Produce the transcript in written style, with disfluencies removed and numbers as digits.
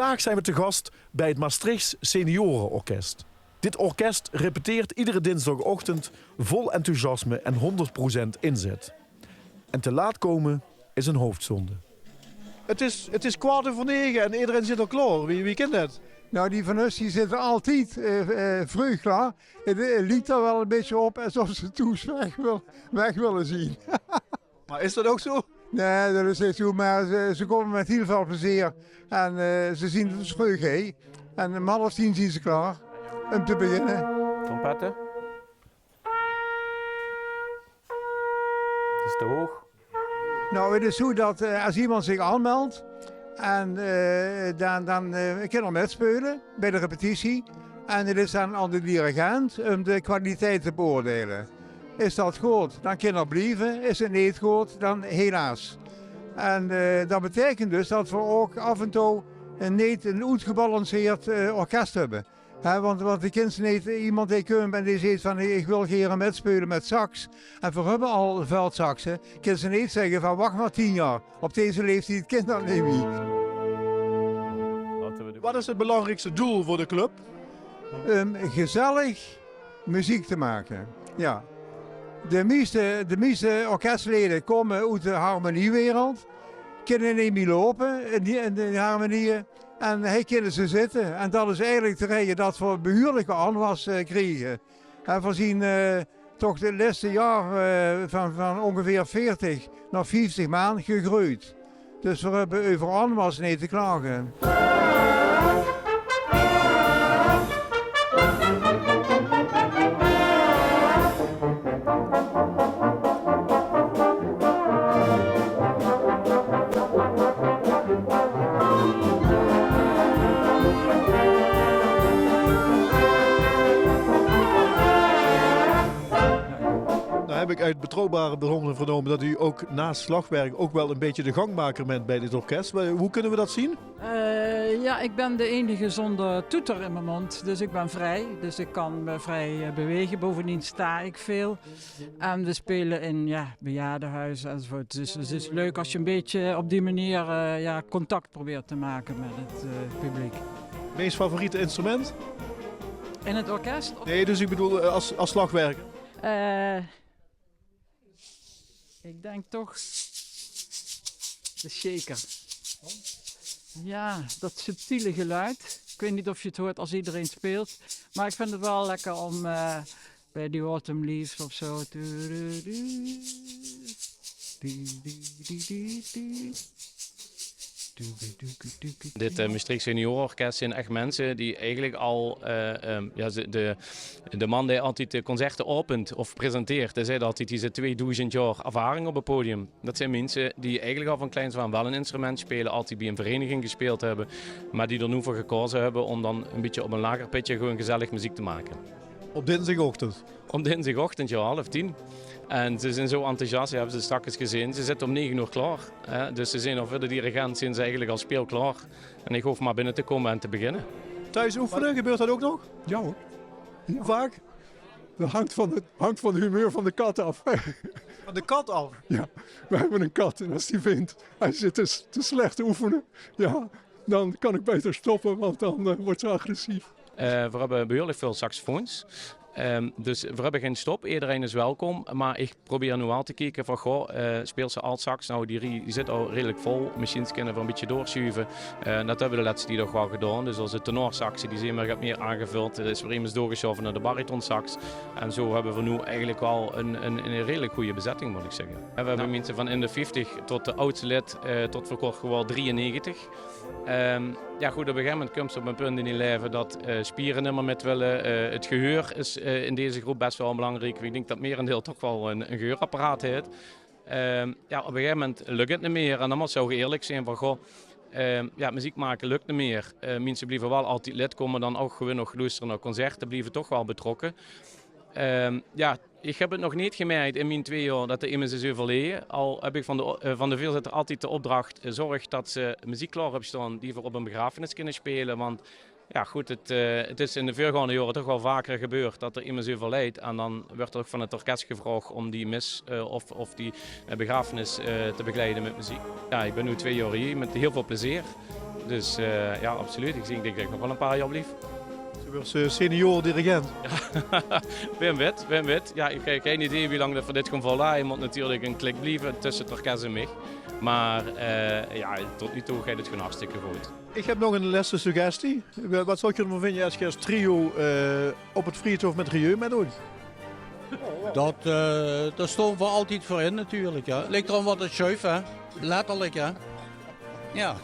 Vandaag zijn we te gast bij het Maastrichts Seniorenorkest. Dit orkest repeteert iedere dinsdagochtend vol enthousiasme en 100% inzet. En te laat komen is een hoofdzonde. Het is 8:45 en iedereen zit al klaar. Wie kent dat? Nou, die van ons die zitten altijd vroeg klaar. Het liet er wel een beetje op alsof ze Toes weg willen zien. Maar is dat ook zo? Nee, dat is niet zo, maar ze komen met heel veel plezier. En ze zien het dus vroeg, hè. En om 9:30 zien ze klaar om te beginnen. Trompetten. Het is te hoog. Nou, het is zo dat als iemand zich aanmeldt en dan kan er metspelen bij de repetitie. En het is dan aan de dirigent om de kwaliteit te beoordelen. Is dat goed, dan kan er blijven. Is het niet goed, dan helaas. En dat betekent dus dat we ook af en toe niet een uitgebalanceerd orkest hebben. Want ik ken niet iemand die komt en die zegt van ik wil graag metspelen met sax. En we hebben al veldsaxen. Kan ze niet zeggen van wacht maar 10 jaar. Op deze leeftijd kind dat niet meer. Wat is het belangrijkste doel voor de club? Gezellig muziek te maken. Ja. De meeste orkestleden komen uit de harmoniewereld. Kunnen niet meer lopen in de harmonieën. En hij kunnen ze zitten. En dat is eigenlijk de reden dat we behoorlijke aanwas kregen. En we zien toch de laatste jaar van ongeveer 40 naar 50 maanden gegroeid. Dus we hebben over aanwas niet te klagen. Nou heb ik uit betrouwbare bronnen vernomen dat u ook naast slagwerk ook wel een beetje de gangmaker bent bij dit orkest. Hoe kunnen we dat zien? Ja, ik ben de enige zonder toeter in mijn mond, dus ik ben vrij. Dus ik kan me vrij bewegen. Bovendien sta ik veel. En we spelen in bejaardenhuizen enzovoort. Dus het is leuk als je een beetje op die manier contact probeert te maken met het publiek. Meest favoriete instrument? In het orkest? Nee, dus ik bedoel als slagwerker. Ik denk toch de shaker. Ja, dat subtiele geluid. Ik weet niet of je het hoort als iedereen speelt. Maar ik vind het wel lekker om bij die Autumn Leaves of zo. Dit Maastrichts Seniorenorkest zijn echt mensen die eigenlijk al, de man die altijd de concerten opent of presenteert, die zei altijd die ze 2000 jaar ervaring op het podium. Dat zijn mensen die eigenlijk al van kleins af aan wel een instrument spelen, altijd bij een vereniging gespeeld hebben, maar die er nu voor gekozen hebben om dan een beetje op een lager pitje gewoon gezellig muziek te maken. Op dinsdagochtend? Op dinsdagochtend, ja, 9:30. En ze zijn zo enthousiast, hebben ze straks gezien. Ze zitten om 9 uur klaar. Hè? Dus ze zijn al voor de dirigent zijn ze eigenlijk al speelklaar. En ik hoef maar binnen te komen en te beginnen. Thuis oefenen, gebeurt dat ook nog? Ja hoor. Hoe vaak? Dat hangt van het humeur van de kat af. Van de kat af? Ja, we hebben een kat en als die vindt hij zit te slecht te oefenen, ja, dan kan ik beter stoppen, want dan wordt ze agressief. We hebben behoorlijk veel saxofoons. Dus we hebben geen stop, iedereen is welkom. Maar ik probeer nu al te kijken van, speelt ze alt-sax? Nou, die zit al redelijk vol. Machines kunnen we een beetje doorschuiven. Dat hebben we de laatste dag wel gedaan. Dus als de tenorsaxen, die zijn maar meer aangevuld. Er is weer immers doorgeschoven naar de baritonsax. En zo hebben we nu eigenlijk wel een redelijk goede bezetting, moet ik zeggen. En we hebben mensen van in de 50 tot de oudste lid, tot voor kort gewoon 93. Ja goed, op een gegeven moment komt ze op een punt in je leven dat spieren niet meer met willen. Het geheur is in deze groep best wel belangrijk. Ik denk dat merendeel toch wel een geheurapparaat heeft. Ja, op een gegeven moment lukt het niet meer. En dan moet je eerlijk zijn van, muziek maken lukt niet meer. Mensen blijven wel altijd lid, komen dan ook gewoon nog luisteren naar concerten, blijven toch wel betrokken. Ik heb het nog niet gemerkt in mijn 2 jaar dat er iemand is overleden. Al heb ik van de voorzitter altijd de opdracht zorg dat ze muziek klaar hebben staan die we op een begrafenis kunnen spelen. Want ja goed, het is in de voorgaande jaren toch wel vaker gebeurd dat er iemand overlijdt. En dan werd er ook van het orkest gevraagd om die mis of die begrafenis te begeleiden met muziek. Ja, ik ben nu 2 jaar hier met heel veel plezier. Dus ja, absoluut. Ik denk dat ik nog wel een paar jaar blijf. Ze was senior-dirigent. Wim Wit. Ja, ik heb geen idee wie lang dat voor dit kan volhouden. Je moet natuurlijk een klik blijven tussen het orkest en mij. Maar ja, tot nu toe gaat het gewoon hartstikke goed. Ik heb nog een laatste suggestie. Wat zou je ervan vinden als je als trio op het Friedhof met Rieu met doet? Dat stond we altijd voor in natuurlijk. Ja. Ligt erom wat het schuift, hè. Letterlijk, hè. Ja.